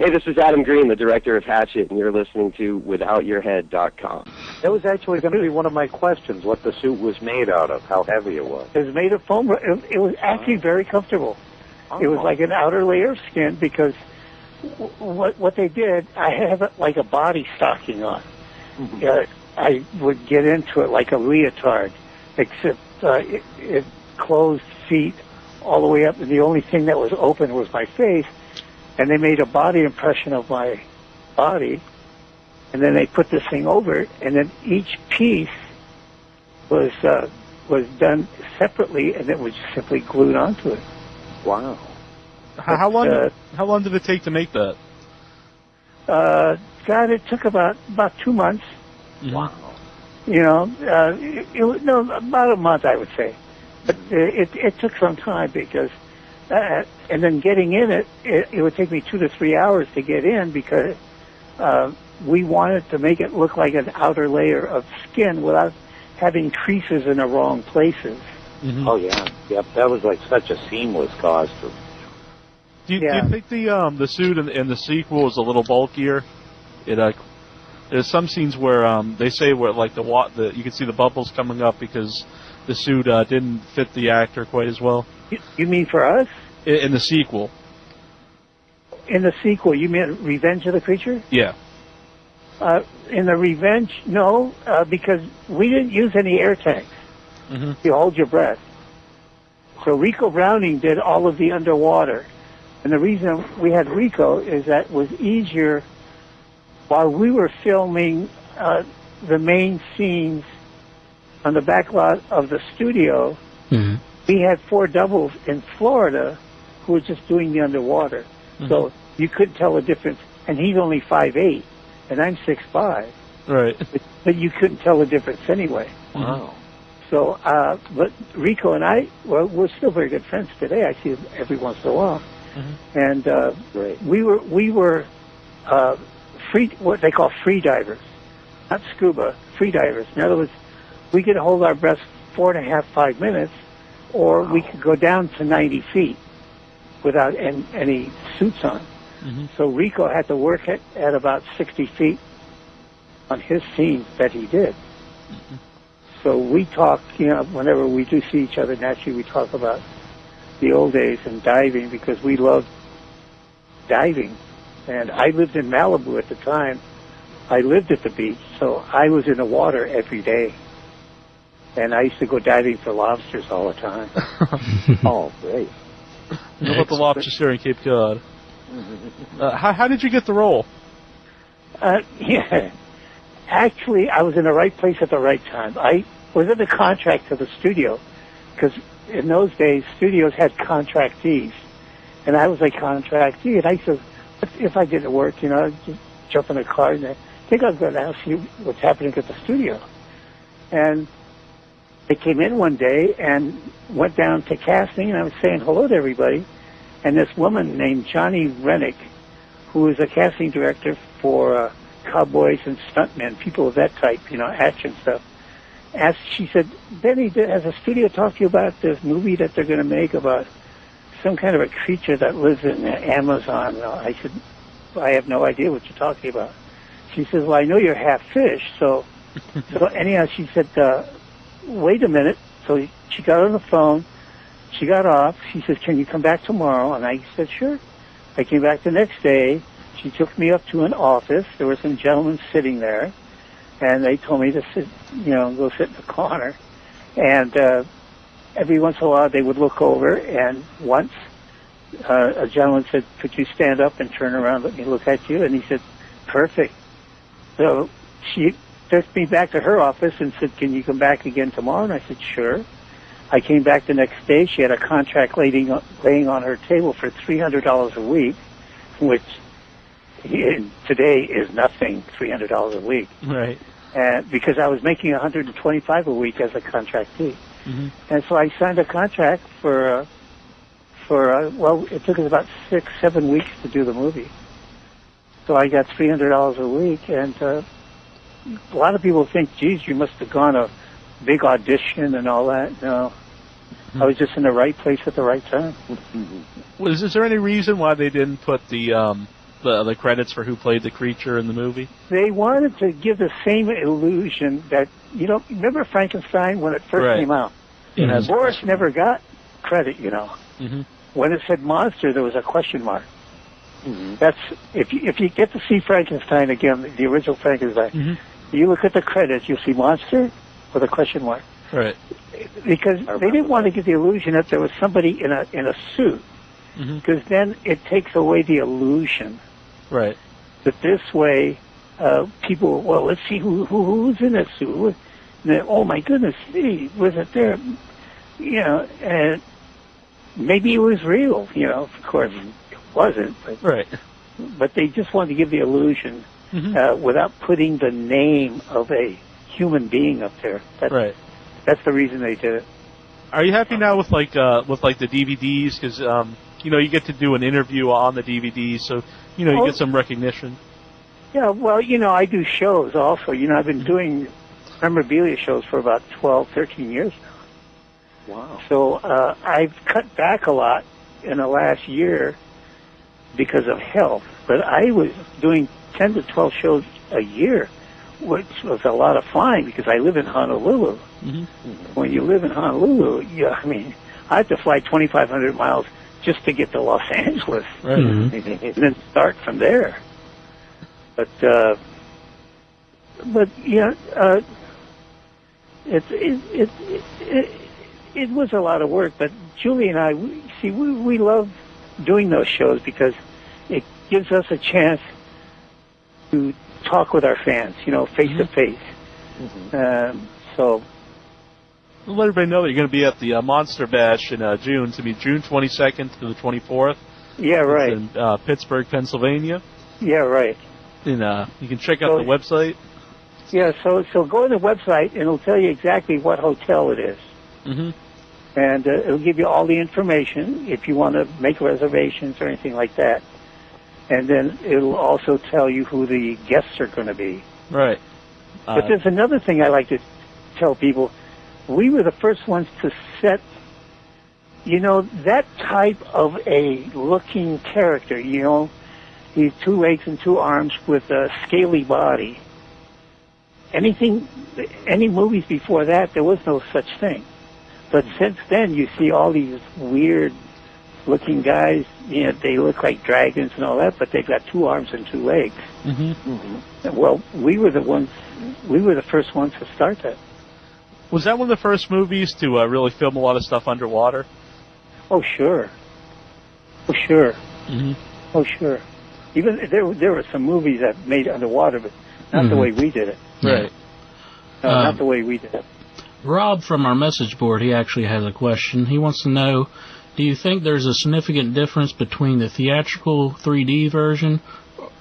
Hey, this is Adam Green, the director of Hatchet, and you're listening to WithoutYourHead.com. That was actually going to be one of my questions, what the suit was made out of, how heavy it was. It was made of foam. It was actually very comfortable. It was like an outer layer of skin because what they did, I have like a body stocking on. I would get into it like a leotard, except it closed feet all the way up, and the only thing that was open was my face. And they made a body impression of my body, and then they put this thing over it, and then each piece was done separately, and it was simply glued onto it. Wow! How long did it take to make that? God, it took about 2 months. Wow! You know, about a month, I would say, but it took some time because. And then getting in it would take me 2 to 3 hours to get in because we wanted to make it look like an outer layer of skin without having creases in the wrong places. Mm-hmm. Oh yeah, yep. That was like such a seamless costume. Do you think the suit in the sequel is a little bulkier? There's some scenes where they say where like you can see the bubbles coming up because the suit didn't fit the actor quite as well. You mean for us? In the sequel. In the sequel, you mean Revenge of the Creature? Yeah. In the Revenge, no, because we didn't use any air tanks. Mm-hmm. You hold your breath. So Rico Browning did all of the underwater. And the reason we had Rico is that it was easier while we were filming the main scenes on the back lot of the studio. Mm-hmm. We had 4 doubles in Florida who were just doing the underwater. Mm-hmm. So you couldn't tell the difference. And he's only 5'8", and I'm 6'5". Right. But you couldn't tell the difference anyway. Wow. So, but Rico and I, well, we're still very good friends today. I see him every once in a while. Mm-hmm. And we were what they call free divers, not scuba, free divers. In other words, we could hold our breath 4.5, 5 minutes, or we could go down to 90 feet without any suits on. Mm-hmm. So Rico had to work at about 60 feet on his scenes that he did. Mm-hmm. So we talk, whenever we do see each other, naturally we talk about the old days and diving because we love diving. And I lived in Malibu at the time. I lived at the beach, so I was in the water every day. And I used to go diving for lobsters all the time. Oh, great. What about the lobsters here in Cape Cod? How did you get the role? Yeah. Actually, I was in the right place at the right time. I was in the contract to the studio, because in those days, studios had contractees. And I was a contractee, and I said, if I didn't work, I'd just jump in a car and I think I'll go down and see what's happening at the studio. And I came in one day and went down to casting, and I was saying hello to everybody. And this woman named Johnny Rennick, who is a casting director for cowboys and stuntmen, people of that type, action stuff, she said, Benny, has a studio talked to you about this movie that they're going to make about some kind of a creature that lives in the Amazon? I said, I have no idea what you're talking about. She says, well, I know you're half fish, so anyhow, she said, wait a minute. So she got on the phone. She got off. She says, can you come back tomorrow? And I said, sure. I came back the next day. She took me up to an office. There were some gentlemen sitting there, and they told me to sit, go sit in the corner. And every once in a while, they would look over, and once a gentleman said, could you stand up and turn around, let me look at you? And he said, perfect. So she took me back to her office and said, can you come back again tomorrow? And I said, sure. I came back the next day. She had a contract laying on her table for $300 a week, which today is nothing, $300 a week. Right. Because I was making $125 a week as a contractee. Mm-hmm. And so I signed a contract for it took us about 6-7 weeks to do the movie. So I got $300 a week, and a lot of people think, geez, you must have gone a big audition and all that. No. I was just in the right place at the right time. Is there any reason why they didn't put the the credits for who played the creature in the movie? They wanted to give the same illusion that, remember Frankenstein when it first came out? Boris never got credit, Mm-hmm. When it said monster, there was a question mark. Mm-hmm. That's if you get to see Frankenstein again, the original Frankenstein, you look at the credits, you'll see monster with a question mark. Right. Because they didn't want to give the illusion that there was somebody in a suit, because then it takes away the illusion. Right. But this way, people, let's see who's in that suit. And then, oh my goodness, was it there? And maybe it was real. Of course, it wasn't. But, right. But they just wanted to give the illusion without putting the name of a human being up there. Right. That's the reason they did it. Are you happy now with the DVDs? Because you get to do an interview on the DVDs, so you get some recognition. Yeah, well, I do shows also. I've been doing memorabilia shows for about 12, 13 years now. Wow. So I've cut back a lot in the last year because of health, but I was doing 10 to 12 shows a year, which was a lot of fun because I live in Honolulu. Mm-hmm. When you live in Honolulu, I have to fly 2,500 miles just to get to Los Angeles, right. And then start from there. But it was a lot of work. But Julie and I, we love doing those shows because it gives us a chance to talk with our fans, face to face. So. Let everybody know that you're going to be at the Monster Bash in June. It's going to be June 22nd to the 24th. Yeah, right. It's in Pittsburgh, Pennsylvania. Yeah, right. And you can check out the website. Yeah, so go to the website, and it'll tell you exactly what hotel it is. Mm-hmm. And it'll give you all the information if you want to make reservations or anything like that. And then it'll also tell you who the guests are going to be. Right. But there's another thing I like to tell people. We were the first ones to set, that type of a looking character, these 2 legs and 2 arms with a scaly body. Any movies before that, there was no such thing. But since then, you see all these weird looking guys, they look like dragons and all that, but they've got 2 arms and 2 legs. Mm-hmm. Mm-hmm. Well, we were the first ones to start that. Was that one of the first movies to really film a lot of stuff underwater? Oh, sure. Oh, sure. Mm-hmm. Oh, sure. Even there were some movies that made underwater, but not the way we did it. Right. No, not the way we did it. Rob from our message board, he actually has a question. He wants to know, do you think there's a significant difference between the theatrical 3D version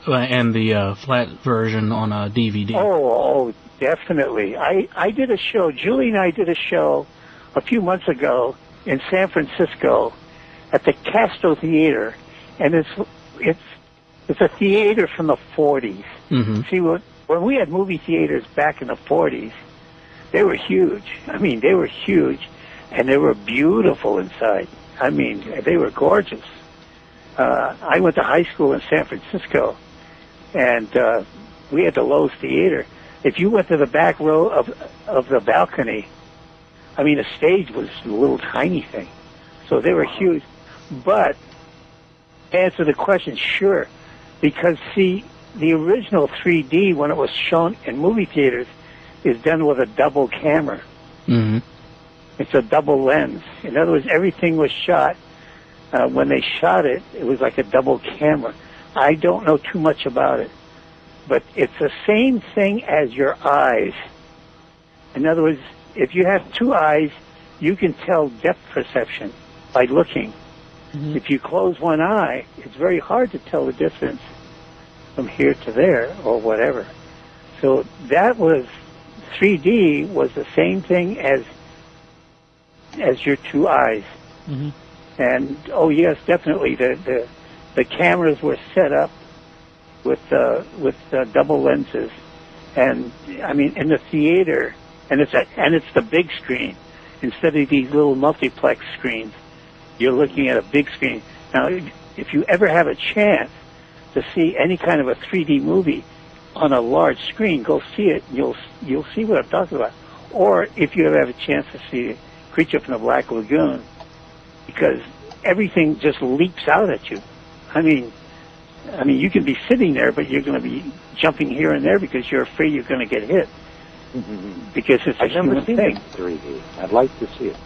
and the flat version on a DVD? Oh, definitely. I did a show, Julie and I did a show a few months ago in San Francisco at the Castro Theater, and it's a theater from the 40s. Mm-hmm. See, when we had movie theaters back in the 40s, they were huge. They were huge, and they were beautiful inside. They were gorgeous. I went to high school in San Francisco, and we had the Lowe's Theater. If you went to the back row of the balcony, the stage was a little tiny thing. So they were huge. But to answer the question, sure. Because, see, the original 3D, when it was shown in movie theaters, is done with a double camera. Mm-hmm. It's a double lens. In other words, everything was shot. When they shot it, it was like a double camera. I don't know too much about it. But it's the same thing as your eyes. In other words, if you have 2 eyes, you can tell depth perception by looking. Mm-hmm. If you close one eye, it's very hard to tell the difference from here to there or whatever. So that was 3D was the same thing as your 2 eyes. Mm-hmm. And oh yes, definitely the cameras were set up with double lenses, and in the theater, and it's the big screen instead of these little multiplex screens. You're looking at a big screen. Now, if you ever have a chance to see any kind of a 3D movie on a large screen, go see it. You'll see what I'm talking about. Or if you ever have a chance to see Creature from the Black Lagoon, because everything just leaps out at you. I mean, you can be sitting there, but you're going to be jumping here and there because you're afraid you're going to get hit. Because it's a I've never human seen thing. it in 3D. I'd like to see it.